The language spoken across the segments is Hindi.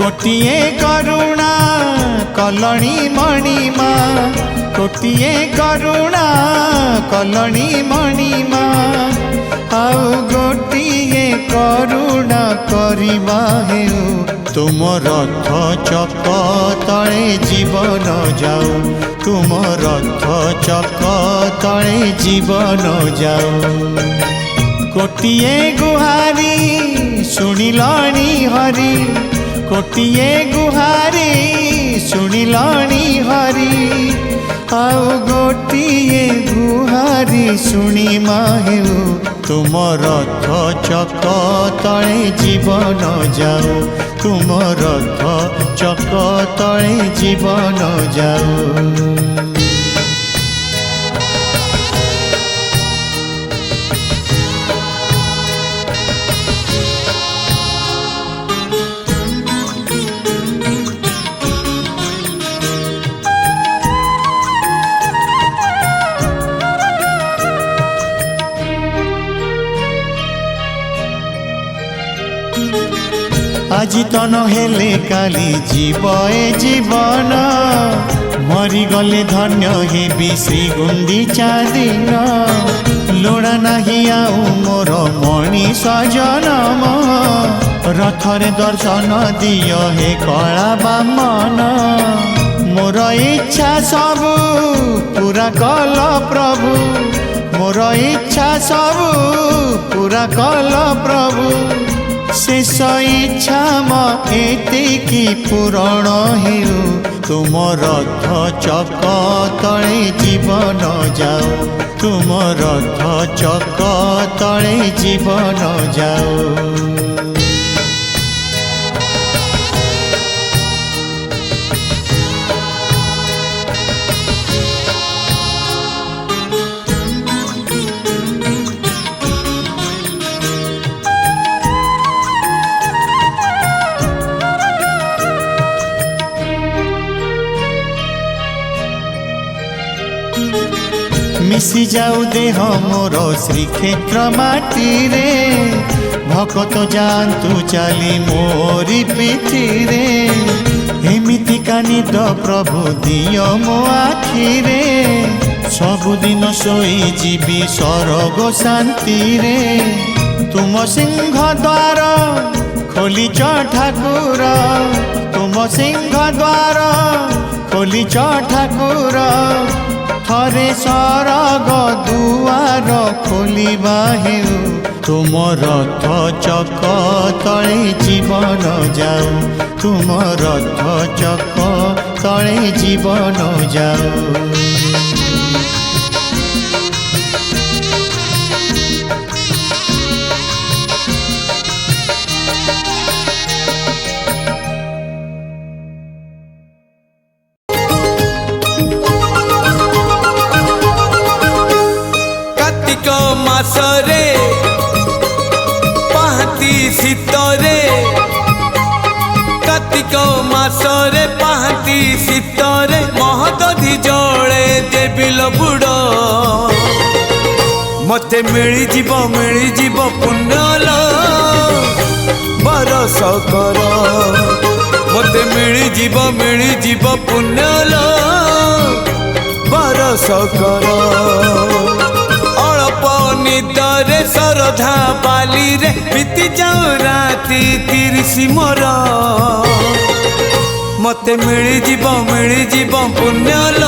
कोटिए करुणा कलणी मणिमा कोटिए करुणा कलणी मणिमा आउ गोटिए करुणा करिबा हेउ तुम रथ चक तले जीवन जाऊ तुम रथ चक तले जीवन जाऊ कोटिए गुहारी शुणिलाणी हरि कोटिए गुहारी शुणिलाणी हरि आउ गोटिए गुहारी शुणी माहेउ तुम रथ चक तले जीवन जाऊ तुम रथ चक तले जीवन जाऊ আজি তো নহলে কালি জীব এ জীবন মরি গলে ধন্য হেবি শ্রী গুন্ডিচা দিন লোড়া নাহি আউ মোর মণিষ জনম রথরে দর্শন দিয় হে কলা বামন মোর ইচ্ছা সবু পুরা কল প্রভু মোর ইচ্ছা সবু পুরা কল প্রভু शेष इच्छा एतिकी पूरण हेउ तुम रथ चक तले जीवन जाऊ तुम रथ चक तले जीवन जाऊ मिसी जाऊ देह मोर श्रीक्षेत्र माटी रे भक्त जातु चली मोरी पीठी रे एमिति निद प्रभु दियो मो आखि रे सबुदिन सोई जीवी स्वर्ग शांति रे तुम सिंह द्वार खोलिच ठाकुर तुम सिंह द्वार खोलिच ठाकुर थरे सरग दुआर खोलिबा हेउ तुम रथ चक तले जीवन जाऊ तुम रथ चक तले जीवन जाऊ मासरे पाहती शीतरे कार्तिक मासरे पाहती शीतरे महदधि जले देविल बुड़ मते मिली जीव पुण्यल बरस कर मते मिली जीव पुण्यल बरस कर निदरे सरधा बाली रे बीती जाऊ राती 30 मोर मते मिली जीव पुण्यल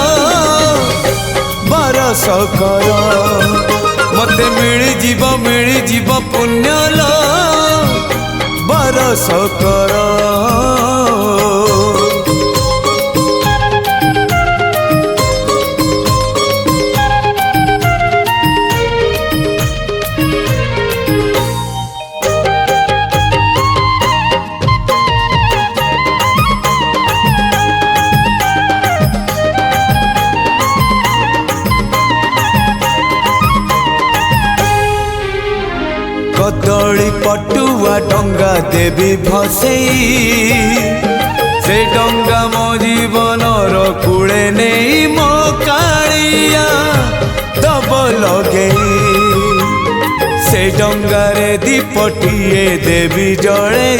बरस कर मते मिली जीव पुण्यल बरस कर कदली पटुआ डंगा देवी भसई से डंगा मो जीवनर कूले नहीं मो कालिया दब लगे से डंगारे दीपटिए देवी जड़े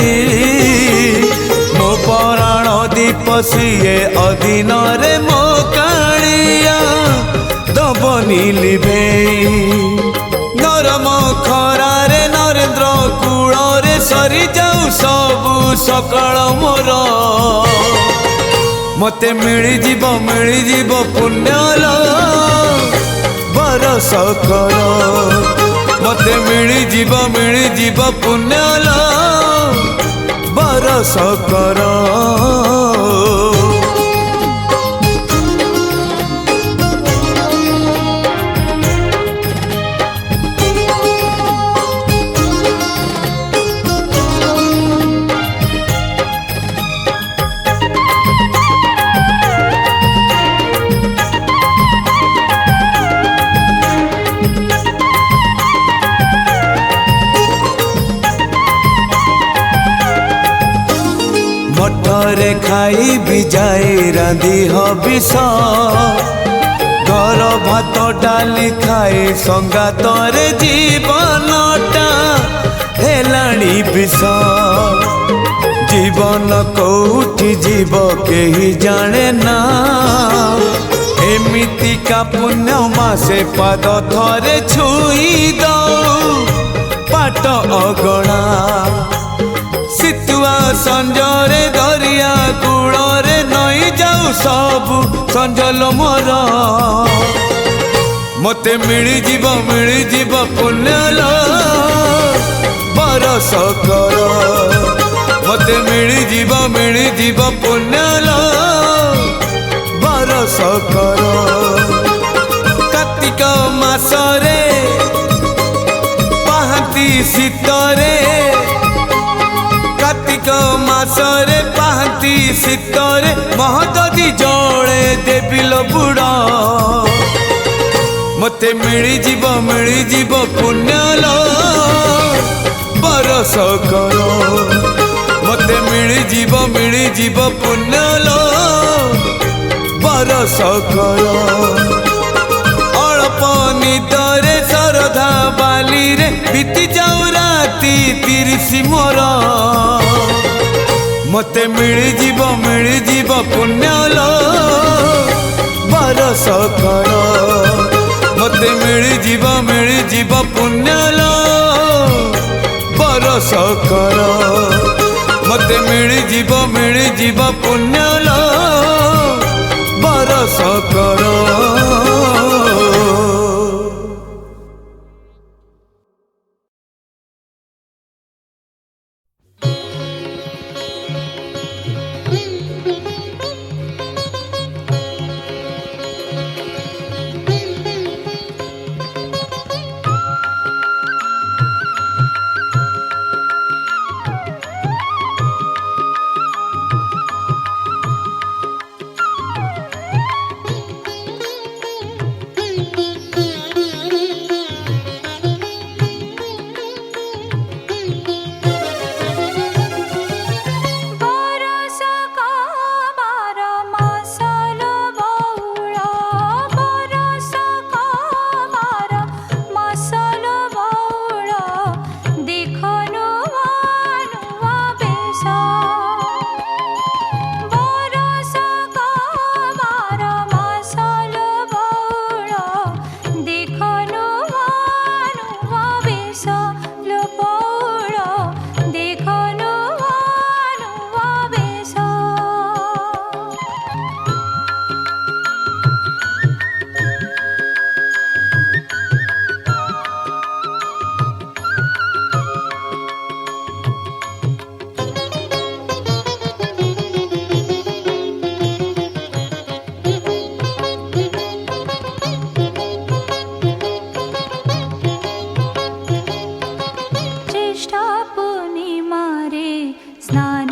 मो ସିଏ ଅଦିନରେ ମୋ କାଳିଆ ଦବନି ଲିଭେଇ ନରମ ଖରାରେ ନରେନ୍ଦ୍ର କୂଳରେ ସରିଯାଉ ସବୁ ସକାଳ ମୋର ମତେ ମିଳିଯିବ ପୁଣ୍ୟଲ ବରଷ କର ମତେ ମିଳିଯିବ ପୁଣ୍ୟଲ ବରଷ କର ମଠରେ ଖାଇବି ଯାଇ ରାନ୍ଧି ହବିଷ ଘର ଭାତ ଡାଲି ଖାଇ ସଙ୍ଗାତରେ ଜୀବନଟା ହେଲାଣି ବିଷ ଜୀବନ କୋଉଠି ଯିବ କେହି ଜାଣେ ନା ଏମିତିକା ପୁଣ୍ୟ ମାସେ ପାଦ ଥରେ ଛୁଇଁ ଦଉ ପାଟ ଅଗଣା ଶୀତୁଆ ସଞ୍ଜରେ ଦରିଆ କୂଳରେ ନଈ ଯାଉ ସବୁ ସଞ୍ଜଲ ମୋର ମତେ ମିଳିଯିବ ପୁଣ୍ୟଲ ବରଷ କର ମତେ ମିଳିଯିବ ପୁଣ୍ୟଲ ବରଷ କର କାର୍ତ୍ତିକ ମାସରେ ପାହାନ୍ତି ଶୀତରେ କାର୍ତ୍ତିକ ମାସରେ ପାହାନ୍ତି ଶୀତରେ ମହଦଦି ଜଳେ ଦେବିଲ ବୁଡ଼ ମତେ ମିଳିଯିବ ପୁଣ୍ୟଲ ବରଷ କର ମତେ ମିଳିଯିବ ପୁଣ୍ୟଲ ବରଷ କର ଅଳ୍ପ ନିଦରେ ଶରଧା ବାଲିରେ ବିତି ଯାଉ ରାତି 30 ମୋର ମତେ ମିଳିଯିବ ପୁଣ୍ୟଲ ବରଷ କର ମତେ ମିଳିଯିବ ପୁଣ୍ୟଲ ବରଷ କର ମତେ ମିଳିଯିବ ପୁଣ୍ୟଲ ବରଷ କର ज्येष्ठा पूर्णिमा रे स्नान